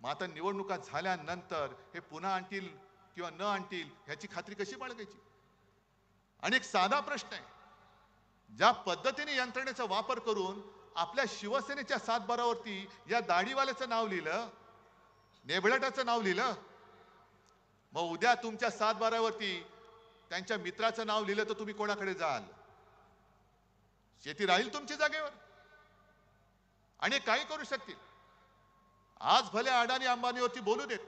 मग आता निवडणुका झाल्यानंतर हे पुन्हा आणतील किंवा न आणतील ह्याची खात्री कशी बाळगायची? आणि एक साधा प्रश्न आहे, ज्या पद्धतीने यंत्रणेचा वापर करून आपल्या शिवसेनेच्या सातबारावरती या दाढीवाल्याचं नाव लिहिलं, नेबळटाचं नाव लिहिलं, मग उद्या तुमच्या सातबारावरती त्यांच्या मित्राचं नाव लिहिलं तर तुम्ही कोणाकडे जाल? शेती राहील तुमच्या जागेवर आणि काही करू शकतील. आज भले अडाणी अंबानीवरती बोलू देत,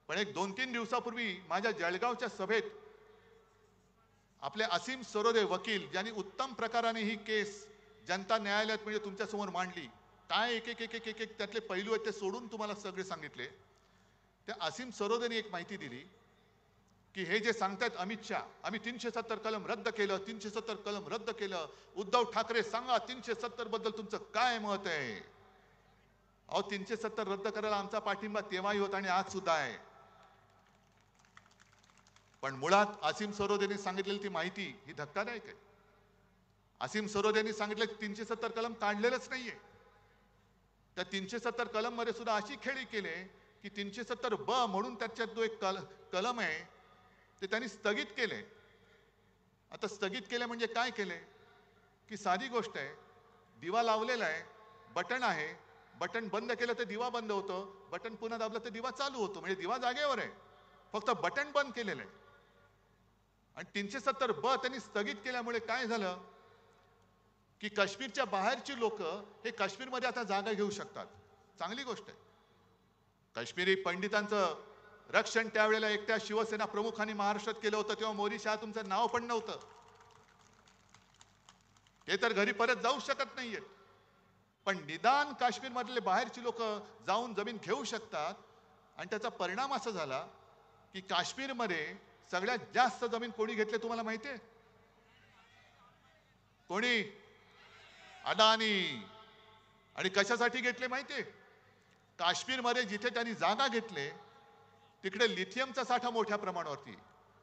पण एक 2-3 दिवसापूर्वी माझ्या जळगावच्या सभेत आपले असीम सरोदे वकील, ज्यांनी उत्तम प्रकाराने ही केस जनता न्यायालयात म्हणजे तुमच्या समोर मांडली, काय एक एक एक एक एक एक त्यातले पैलू आहेत ते सोडून तुम्हाला सगळे सांगितले. त्या असीम सरोदेने एक माहिती दिली की हे जे सांगतात अमित शहा, आम्ही 370 कलम रद्द केलं, 370 कलम रद्द केलं. उद्धव ठाकरे सांगा 370 बद्दल तुमचं काय मत आहे? अहो 370 रद्द करायला आमचा पाठिंबा तेव्हाही होता आणि आज सुद्धा आहे. पण मुळात असीम सरोदेने सांगितलेली ती माहिती ही धक्कादायक आहे. असीम सरोदेने सांगितलं 370 कलम काढलेलंच नाहीये. त्या 370 कलम मध्ये सुद्धा अशी खेळी केले की 370 ब म्हणून त्याच्यात जो एक कलम आहे ते त्यांनी स्थगित केले. आता स्थगित केले म्हणजे काय केले की साधी गोष्ट आहे, दिवा लावलेला आहे, बटन आहे, बटन बंद केलं तर दिवा बंद होतो, बटन पुन्हा दाबलं तर दिवा चालू होतो, म्हणजे दिवा जागेवर आहे, फक्त बटन बंद केलेलं आहे. आणि 370 ब त्यांनी स्थगित केल्यामुळे काय झालं की काश्मीरच्या बाहेरची लोक हे काश्मीरमध्ये आता जागा घेऊ शकतात. चांगली गोष्ट आहे. काश्मीरी पंडितांचं रक्षण त्यावेळेला एकट्या शिवसेना प्रमुखांनी महाराष्ट्रात केलं होतं, तेव्हा मोदी शहा तुमचं नाव पण नव्हतं. ते तर घरी परत जाऊ शकत नाहीये, पण निदान काश्मीरमधले बाहेरची लोक जाऊन जमीन घेऊ शकतात. आणि त्याचा परिणाम असा झाला की काश्मीरमध्ये सगळ्यात जास्त जमीन कोणी घेतली तुम्हाला माहितीये? कोणी? अडाणी. आणि कशासाठी घेतले माहितीये? काश्मीरमध्ये जिथे त्यांनी जागा घेतले तिकडे लिथियमचा साठा मोठ्या प्रमाणावरती.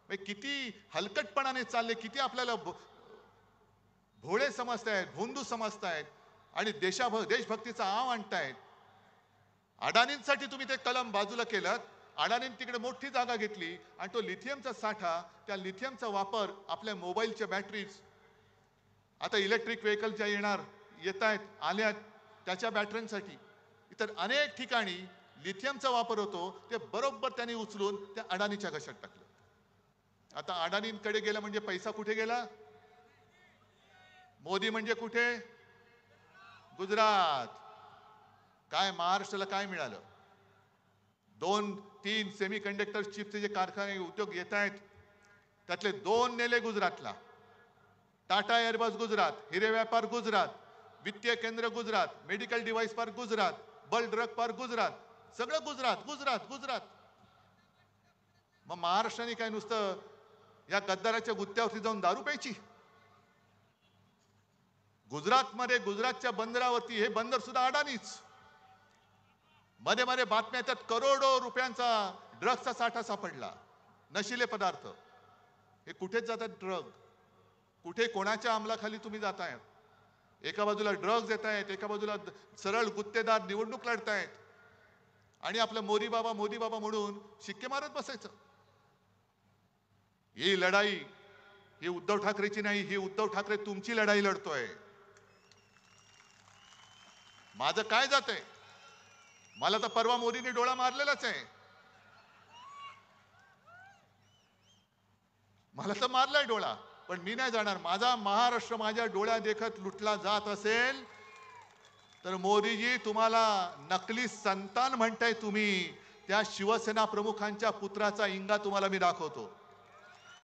किती हलकटपणाने चालले, किती आपल्याला भोळे समजतायत, भोंदू समजतायत आणि देशभक्तीचा आव आणतायत. अडाणींसाठी तुम्ही ते कलम बाजूला केलं. अडाणींनी तिकडे मोठी जागा घेतली आणि तो लिथियमचा साठा, त्या लिथियमचा वापर आपल्या मोबाईलच्या बॅटरीज, आता इलेक्ट्रिक व्हेकल ज्या येत आहेत आल्यात त्याच्या बॅटऱ्यांसाठी, इतर अनेक ठिकाणी लिथियमचा वापर होतो. ते बरोबर त्यांनी उचलून त्या अडाणीच्या घशात टाकलं. आता अडाणींकडे गेला म्हणजे पैसा कुठे गेला? मोदी म्हणजे कुठे? गुजरात. काय महाराष्ट्राला काय मिळालं? 2-3 सेमीकंडक्टर चिपचे जे कारखाने उद्योग येत आहेत त्यातले 2 नेले गुजरातला. टाटा एअरबस गुजरात, हिरे व्यापार गुजरात, वित्तीय केंद्र Gujarat, medical device park Gujarat, बल ड्रग पार्क गुजरात, सगळं गुजरात गुजरात गुजरात. मग महाराष्ट्राने काय नुसतं या गद्दाराच्या गुत्त्यावरती जाऊन दारू प्यायची? गुजरातमध्ये गुजरातच्या बंदरावरती हे बंदर सुद्धा अडाणीच. मध्ये मध्ये बातम्या येतात करोडो रुपयांचा ड्रग्सचा साठा सापडला, नशिले पदार्थ. हे कुठेच जातात ड्रग? कुठे कोणाच्या अंमलाखाली तुम्ही जाताय? एका बाजूला ड्रग्ज येत आहेत, एका बाजूला सरळ गुत्तेदार निवडणूक लढतायत आणि आपलं मोदी बाबा म्हणून शिक्के मारत बसायचं. ही लढाई ही उद्धव ठाकरेची नाही, ही उद्धव ठाकरे तुमची लढाई लढतोय. माझं काय जातंय? मला तर परवा मोदींनी डोळा मारलेलाच आहे. मला तर मारलाय डोळा, पण मी नाही जाणार. माझा महाराष्ट्र माझ्या डोळ्या देखत लुटला जात असेल तर मोदीजी तुम्हाला नकली संतान म्हणताय तुम्ही, त्या शिवसेना प्रमुखांच्या पुत्राचा इंगा तुम्हाला मी दाखवतो.